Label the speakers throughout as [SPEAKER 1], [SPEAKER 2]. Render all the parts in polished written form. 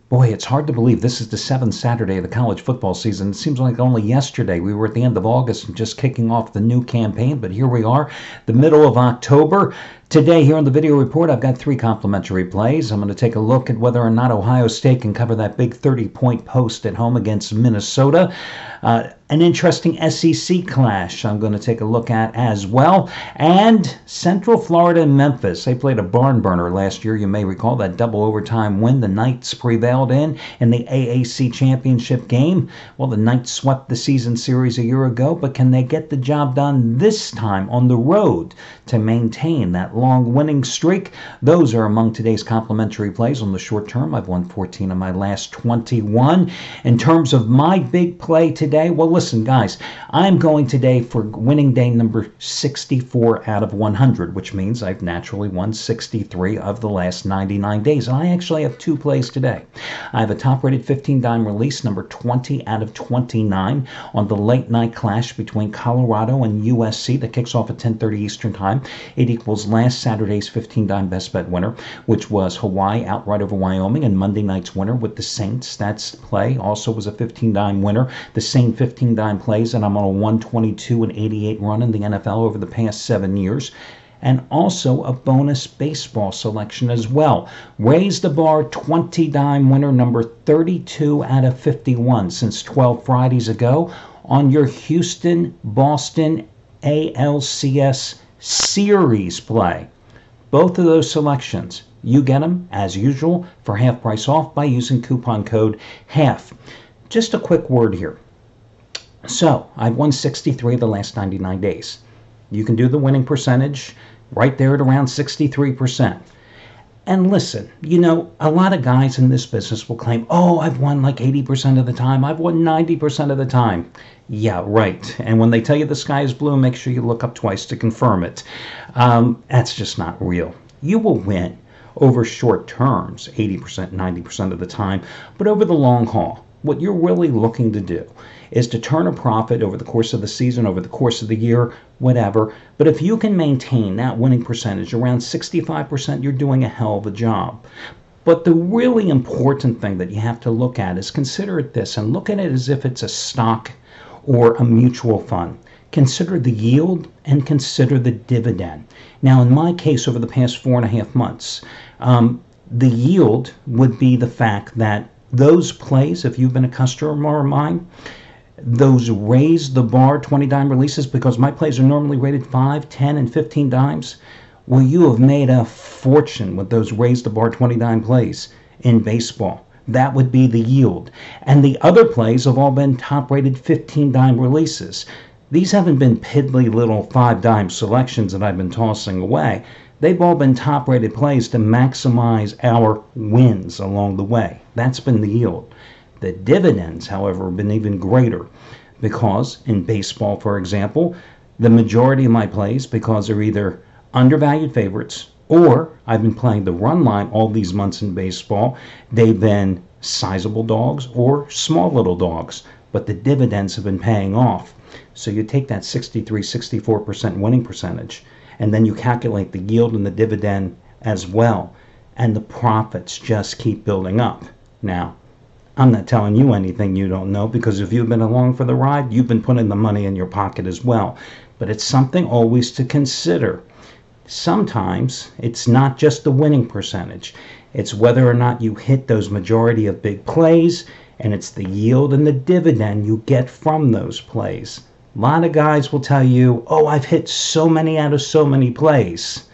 [SPEAKER 1] Boy, it's hard to believe this is the seventh Saturday of the college football season. It seems like only yesterday we were at the end of August and just kicking off the new campaign, but here we are, the middle of October. Today here on the video report, I've got 3 complimentary plays. I'm going to take a look at whether or not Ohio State can cover that big 30-point post at home against Minnesota. An interesting SEC clash I'm going to take a look at as well. And Central Florida and Memphis. They played a barn burner last year. You may recall that double overtime win the Knights prevailed in the AAC championship game. Well, the Knights swept the season series a year ago, but can they get the job done this time on the road to maintain that long winning streak? Those are among today's complimentary plays. On the short term, I've won 14 of my last 21. In terms of my big play today, well, listen, guys, I'm going today for winning day number 64 out of 100, which means I've naturally won 63 of the last 99 days. And I actually have 2 plays today. I have a top-rated 15-dime release, number 20 out of 29, on the late-night clash between Colorado and USC that kicks off at 10:30 Eastern Time. It equals last Saturday's 15-dime best bet winner, which was Hawaii outright over Wyoming, and Monday night's winner with the Saints. That's play also was a 15-dime winner. The same 15-dime plays, and I'm on a 122-88 run in the NFL over the past 7 years. And also a bonus baseball selection as well. Raise the bar 20-dime winner number 32 out of 51 since 12 Fridays ago on your Houston-Boston ALCS series play. Both of those selections, you get them, as usual, for half price off by using coupon code HALF. Just a quick word here. So, I've won 63 of the last 99 days. You can do the winning percentage right there at around 63%. And listen, you know, a lot of guys in this business will claim, oh, I've won like 80% of the time. I've won 90% of the time. Yeah, right. And when they tell you the sky is blue, make sure you look up twice to confirm it. That's just not real. You will win over short terms, 80%, 90% of the time, but over the long haul, what you're really looking to do is to turn a profit over the course of the season, over the course of the year, whatever. But if you can maintain that winning percentage around 65%, you're doing a hell of a job. But the really important thing that you have to look at is consider it this, and look at it as if it's a stock or a mutual fund. Consider the yield and consider the dividend. Now, in my case, over the past 4.5 months, the yield would be the fact that those plays, if you've been a customer of mine, those raise the bar 20-dime releases, because my plays are normally rated 5, 10, and 15 dimes. Well, you have made a fortune with those raise the bar 20-dime plays in baseball. That would be the yield. And the other plays have all been top-rated 15-dime releases. These haven't been piddly little 5-dime selections that I've been tossing away. They've all been top-rated plays to maximize our wins along the way. That's been the yield. The dividends, however, have been even greater because in baseball, for example, the majority of my plays, because they're either undervalued favorites or I've been playing the run line all these months in baseball, they've been sizable dogs or small little dogs, but the dividends have been paying off. So you take that 63-64% winning percentage, and then you calculate the yield and the dividend as well, and the profits just keep building up. Now, I'm not telling you anything you don't know, because if you've been along for the ride, you've been putting the money in your pocket as well. But it's something always to consider. Sometimes it's not just the winning percentage. It's whether or not you hit those majority of big plays, and it's the yield and the dividend you get from those plays. A lot of guys will tell you, oh, I've hit so many out of so many plays.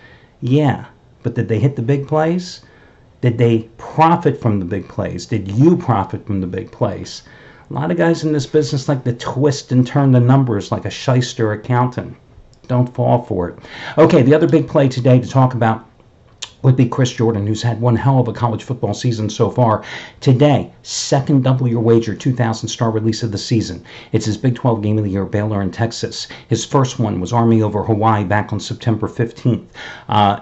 [SPEAKER 1] Yeah, but did they hit the big plays? Did they profit from the big plays? Did you profit from the big plays? A lot of guys in this business like to twist and turn the numbers like a shyster accountant. Don't fall for it. Okay, the other big play today to talk about would be Chris Jordan, who's had one hell of a college football season so far. Today, second double your wager 2,000 star release of the season. It's his Big 12 game of the year, Baylor and Texas. His first one was Army over Hawaii back on September 15th.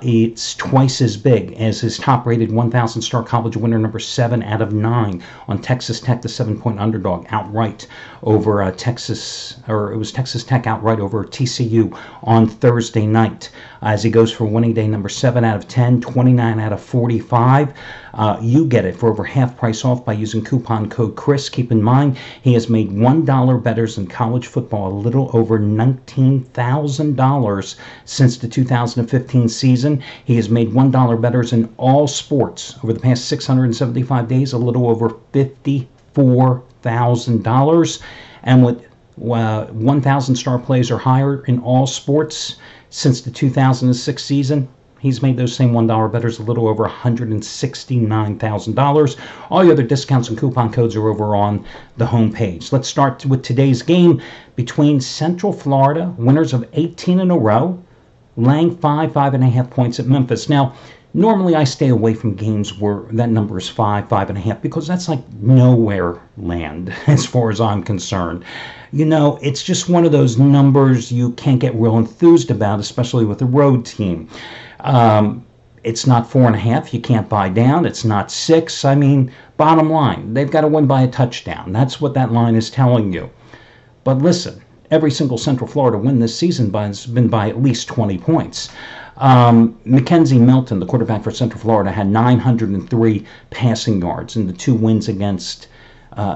[SPEAKER 1] It's twice as big as his top-rated 1,000 star college winner number 7 out of 9 on Texas Tech, the 7-point underdog, outright over Texas Tech outright over TCU on Thursday night. as he goes for winning day number 7 out of 10, 29 out of 45. You get it for over half price off by using coupon code Chris. Keep in mind, he has made $1 bettors in college football a little over $19,000 since the 2015 season. He has made $1 bettors in all sports over the past 675 days, a little over $54,000. And with 1,000 star plays or higher in all sports since the 2006 season, he's made those same $1 bettors a little over $169,000. All the other discounts and coupon codes are over on the home page. Let's start with today's game between Central Florida, winners of 18 in a row, laying 5.5 points at Memphis. Now, normally I stay away from games where that number is 5.5, because that's like nowhere land as far as I'm concerned. You know, it's just one of those numbers you can't get real enthused about, especially with a road team. It's not 4.5. You can't buy down. It's not 6. I mean, bottom line, they've got to win by a touchdown. That's what that line is telling you. But listen, every single Central Florida win this season has been by at least 20 points. Mackenzie Milton, the quarterback for Central Florida, had 903 passing yards in the 2 wins against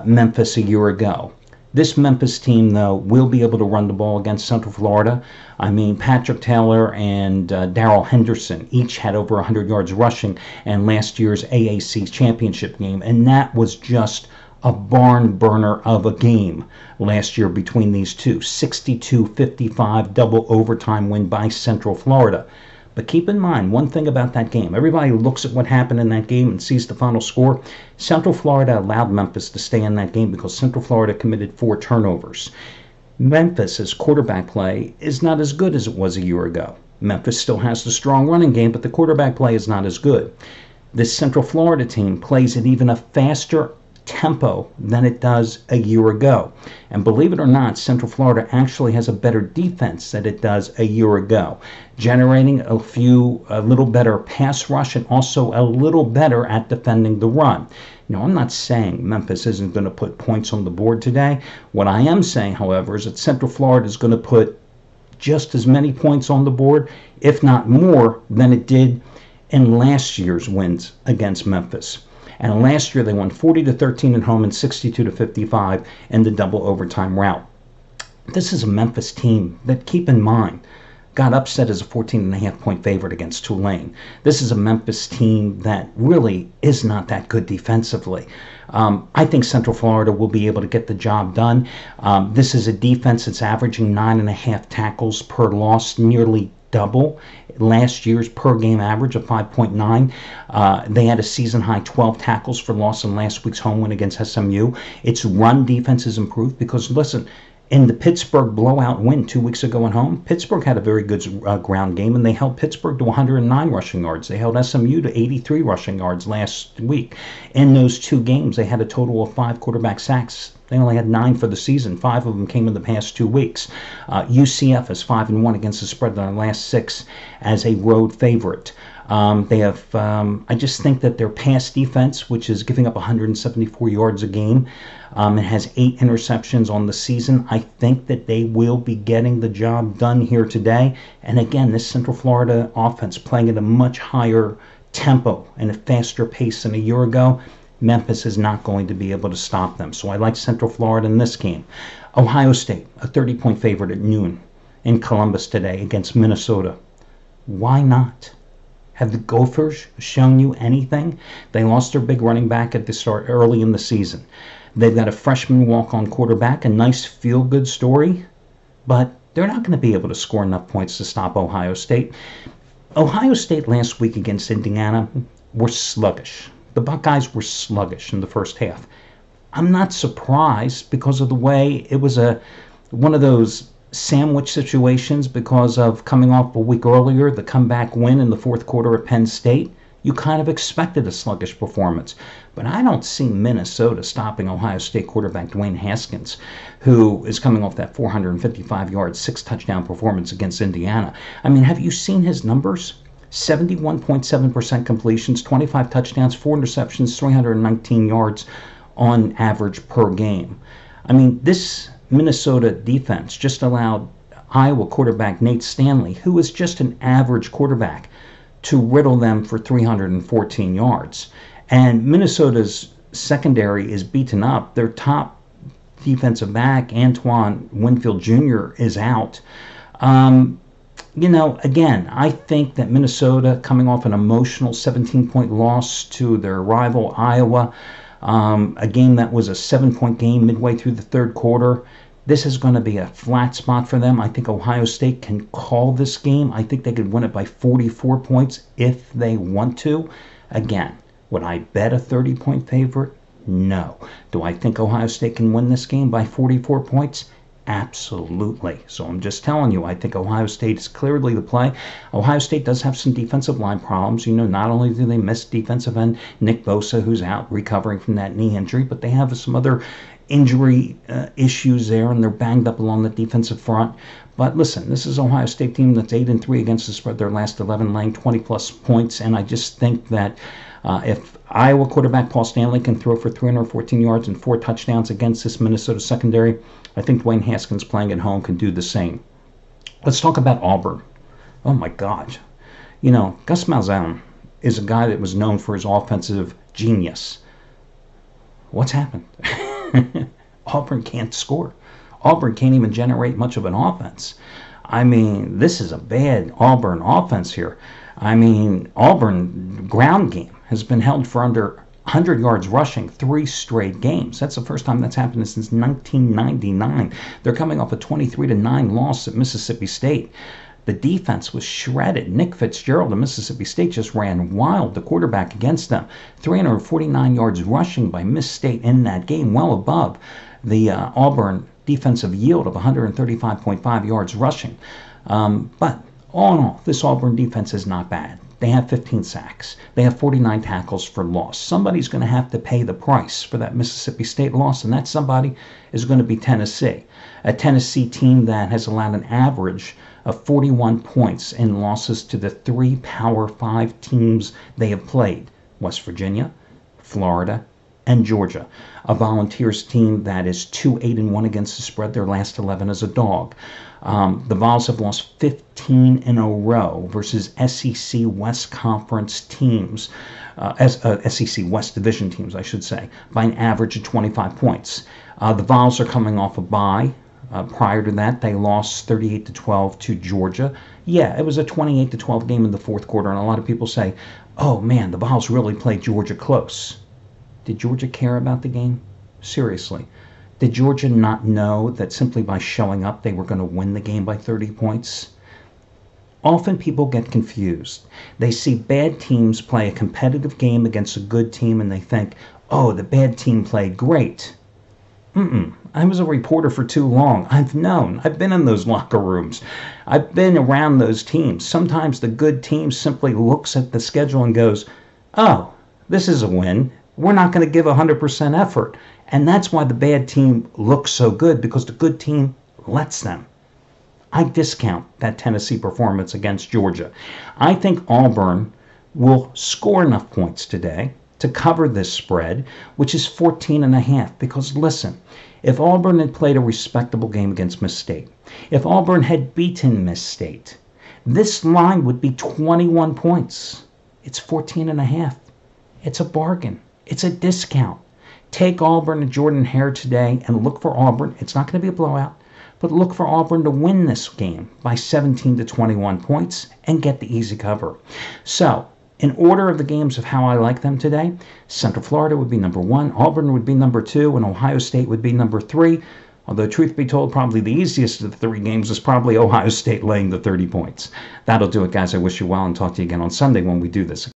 [SPEAKER 1] Memphis a year ago. This Memphis team, though, will be able to run the ball against Central Florida. I mean, Patrick Taylor and Darrell Henderson each had over 100 yards rushing in last year's AAC championship game, and that was just a barn burner of a game last year between these two. 62-55 double overtime win by Central Florida. But keep in mind one thing about that game. Everybody looks at what happened in that game and sees the final score. Central Florida allowed Memphis to stay in that game because Central Florida committed 4 turnovers. Memphis's quarterback play is not as good as it was a year ago. Memphis still has the strong running game, but the quarterback play is not as good. This Central Florida team plays at even a faster tempo than it does a year ago. And believe it or not, Central Florida actually has a better defense than it does a year ago, generating a little better pass rush and also a little better at defending the run. Now, I'm not saying Memphis isn't going to put points on the board today. What I am saying, however, is that Central Florida is going to put just as many points on the board, if not more, than it did in last year's wins against Memphis. And last year they won 40-13 at home and 62-55 in the double overtime route. This is a Memphis team that, keep in mind, got upset as a 14.5 point favorite against Tulane. This is a Memphis team that really is not that good defensively. I think Central Florida will be able to get the job done. This is a defense that's averaging 9.5 tackles per loss, nearly double last year's per game average of 5.9. They had a season high 12 tackles for loss in last week's home win against SMU. Its run defense has improved because, listen, in the Pittsburgh blowout win 2 weeks ago at home, Pittsburgh had a very good ground game, and they held Pittsburgh to 109 rushing yards. They held SMU to 83 rushing yards last week. In those 2 games, they had a total of 5 quarterback sacks. They only had 9 for the season. 5 of them came in the past 2 weeks. UCF is 5-1 against the spread in their last 6 as a road favorite. They have, I just think that their pass defense, which is giving up 174 yards a game, it has 8 interceptions on the season. I think that they will be getting the job done here today. And again, this Central Florida offense playing at a much higher tempo and a faster pace than a year ago. Memphis is not going to be able to stop them. So I like Central Florida in this game. Ohio State, a 30-point favorite at noon in Columbus today against Minnesota. Why not? Have the Gophers shown you anything? They lost their big running back at the start early in the season. They've got a freshman walk-on quarterback, a nice feel-good story, but they're not going to be able to score enough points to stop Ohio State. Ohio State last week against Indiana were sluggish. The Buckeyes were sluggish in the first half. I'm not surprised because of the way it was one of those sandwich situations because of coming off a week earlier, the comeback win in the fourth quarter at Penn State. You kind of expected a sluggish performance. But I don't see Minnesota stopping Ohio State quarterback Dwayne Haskins, who is coming off that 455-yard, 6-touchdown performance against Indiana. I mean, have you seen his numbers? 71.7% completions, 25 touchdowns, 4 interceptions, 319 yards on average per game. I mean, this Minnesota defense just allowed Iowa quarterback Nate Stanley, who is just an average quarterback, to riddle them for 314 yards. And Minnesota's secondary is beaten up. Their top defensive back, Antoine Winfield Jr., is out. Again, I think that Minnesota, coming off an emotional 17-point loss to their rival Iowa, a game that was a 7-point game midway through the third quarter, this is going to be a flat spot for them. I think Ohio State can call this game. I think they could win it by 44 points if they want to. Again, would I bet a 30-point favorite? No. Do I think Ohio State can win this game by 44 points? Absolutely. So I'm just telling you, I think Ohio State is clearly the play. Ohio State does have some defensive line problems. Not only do they miss defensive end Nick Bosa, who's out recovering from that knee injury, but they have some other injury issues there, and they're banged up along the defensive front. But listen, this is Ohio State team that's 8-3 against the spread, their last 11, laying 20-plus points, and I just think that if Iowa quarterback Paul Stanley can throw for 314 yards and 4 touchdowns against this Minnesota secondary, I think Dwayne Haskins playing at home can do the same. Let's talk about Auburn. Oh my God. Gus Malzahn is a guy that was known for his offensive genius. What's happened? Auburn can't score. Auburn can't even generate much of an offense. This is a bad Auburn offense here. Auburn ground game has been held for under 100 yards rushing 3 straight games. That's the first time that's happened since 1999. They're coming off a 23-9 loss at Mississippi State. The defense was shredded. Nick Fitzgerald of Mississippi State just ran wild, the quarterback against them. 349 yards rushing by Miss State in that game, well above the Auburn defensive yield of 135.5 yards rushing. But all in all, this Auburn defense is not bad. They have 15 sacks. They have 49 tackles for loss. Somebody's going to have to pay the price for that Mississippi State loss, and that somebody is going to be Tennessee. A Tennessee team that has allowed an average of 41 points in losses to the 3 Power 5 teams they have played: West Virginia, Florida, and Georgia. A Volunteers team that is 2-8-1 against the spread, their last 11 as a dog. The Vols have lost 15 in a row versus SEC West Conference teams, SEC West Division teams, I should say, by an average of 25 points. The Vols are coming off a bye. Prior to that, they lost 38-12 to Georgia. Yeah, it was a 28-12 game in the fourth quarter, and a lot of people say, oh man, the Vols really played Georgia close. Did Georgia care about the game? Seriously. Did Georgia not know that simply by showing up they were going to win the game by 30 points? Often people get confused. They see bad teams play a competitive game against a good team and they think, oh, the bad team played great. I was a reporter for too long. I've been in those locker rooms. I've been around those teams. Sometimes the good team simply looks at the schedule and goes, oh, this is a win. We're not going to give 100% effort. And that's why the bad team looks so good, because the good team lets them. I discount that Tennessee performance against Georgia. I think Auburn will score enough points today to cover this spread, which is 14.5. Because listen, if Auburn had played a respectable game against Miss State, if Auburn had beaten Miss State, this line would be 21 points. It's 14.5. It's a bargain. It's a discount. Take Auburn and Jordan Hare today and look for Auburn. It's not going to be a blowout, but look for Auburn to win this game by 17 to 21 points and get the easy cover. So, in order of the games of how I like them today, Central Florida would be number 1, Auburn would be number 2, and Ohio State would be number 3. Although, truth be told, probably the easiest of the 3 games is probably Ohio State laying the 30 points. That'll do it, guys. I wish you well and talk to you again on Sunday when we do this.